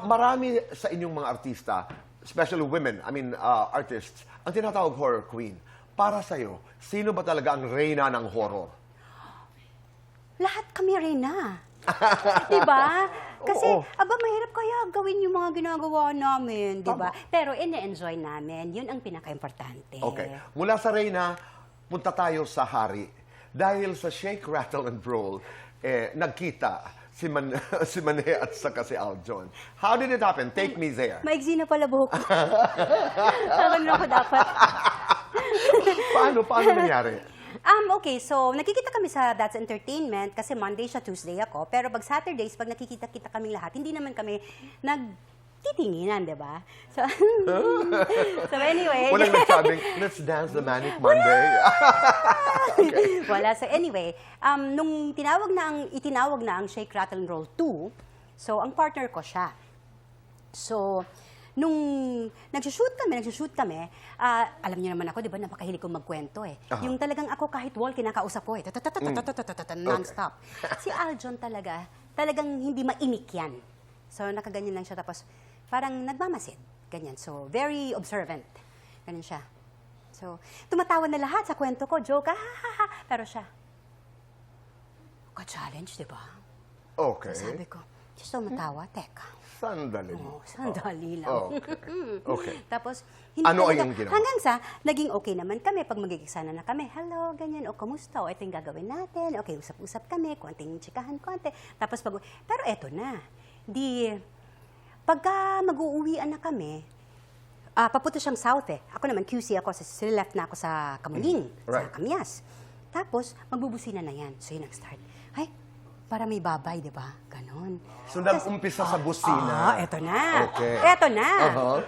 Marami sa inyong mga artista, especially women, artists, ang tinatawag horror queen. Para sa'yo, sino ba talaga ang reyna ng horror? Lahat kami rin na. Diba? Kasi, Oo. mahirap kaya gawin yung mga ginagawa namin, diba? Pero ine-enjoy namin. Yun ang pinaka-importante. Okay. Mula sa reyna, punta tayo sa hari. Dahil sa Shake, Rattle, and Roll, nagkita si Mane at saka si Aljon. How did it happen? Take me there. Maigsi na pala buhok ko. Sabi na ako dapat. Paano nangyari? Okay, so nakikita kami sa That's Entertainment kasi Monday siya, Tuesday ako. Pero pag Saturdays, pag nakikita-kita kaming lahat, hindi naman kami nagtitinginan, di ba? So, so anyway. Walang nagsabing, let's dance the Manic Monday. Okay. Wala. So anyway, nung itinawag na ang Shake, Rattle, and Roll 2, so ang partner ko siya. So, nung nagsushoot kami, alam niyo naman ako, di ba, napakahilig kong magkwento eh. Yung talagang ako kahit wall, kinakausap ko eh. Non-stop. Si Aljon talagang hindi mainik yan. So, nakaganyan lang siya, tapos parang nagmamasid. Ganyan. So, very observant. Ganyan siya. So, tumatawa na lahat sa kwento ko, joke, ha. Pero siya, ka-challenge, di ba? Okay. So, sabi ko, just tumatawa, teka. Sandali. Sandali lang. Okay. Tapos, Ano talaga- ang ginawa? hanggang sa, naging okay naman kami. Pag magigiksana na kami, hello, ganyan, o kamusta, o ito yung gagawin natin, okay, usap-usap kami, konting tsikahan, konti. Tapos, pero eto na. Pagka mag-uuwian na kami, papunta siyang south eh. Ako naman, QC ako, left na ako sa Kamuning, Right. sa Kamias. Tapos, magbubusina na yan. So, yun nag-start. Ay, para may babay, di ba? Ganon. So, nag-umpisa sa busina. Eto na. Okay. Eto na. Uh-huh.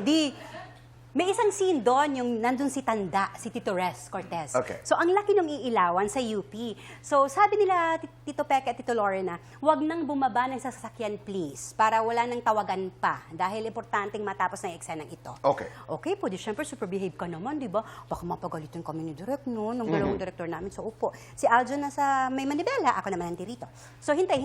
May isang scene doon, yung nandun si Tanda, si Tito Res Cortez. Okay. So, ang laki ng iilawan sa UP. So, sabi nila, Tito Peke at Tito Lorena, wag nang bumaba ng sasakyan, please, para wala nang tawagan pa. Dahil importanteng matapos ng eksenang ito. Okay. Okay po, di syempre super behave ka naman, di ba? Baka mapagalitin kami ni Direk, no? Ng dalawang director namin. So, upo. Si Aljon nasa may Manibela, ako naman nandito. So, hintay.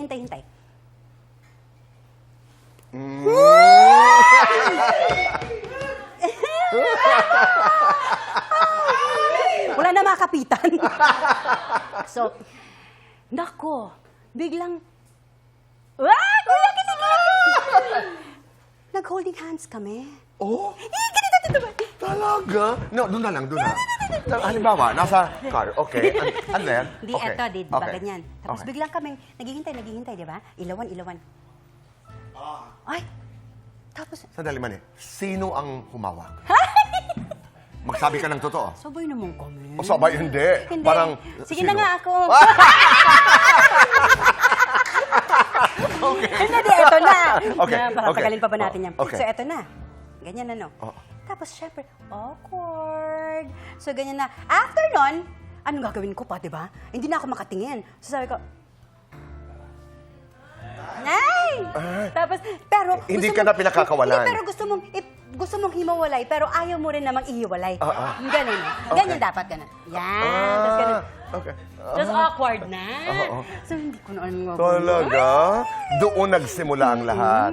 Wala na makapitan. So, nako, biglang, nag-holding hands kami. Oh? Ganito ba? Talaga? No, doon na lang. Halimbawa, nasa car. Okay. And then? Di, Okay. eto, di ba, Okay. ganyan. Tapos Okay. biglang kami, naghihintay, di ba? Ilawan. Ay, tapos, Sandali man eh. Sino ang humawak? Magsabi ka ng totoo. sabay naman kami. O sabay, hindi. Hindi. Parang, Sige sino? na nga ako. Okay. Hindi, eto na. Okay, okay. Patagalin pa ba natin yan? Okay. So, eto na. Ganyan na, no? Oh. Tapos, syempre, awkward. So, ganyan na. After nun, anong gagawin ko pa, di ba? Hindi na ako makatingin. So, sabi ko, ay! Tapos, pero... Hindi gusto ka na mo- pinakakawalan. Hindi, pero gusto mong hiwalay, pero ayaw mo rin namang ihiwalay. Ganun. Ganyan dapat, ganun. Yan. Tapos ganun. Okay. Tapos awkward na. Oo. So, hindi ko na alam mga Talaga? Doon nagsimula ang lahat.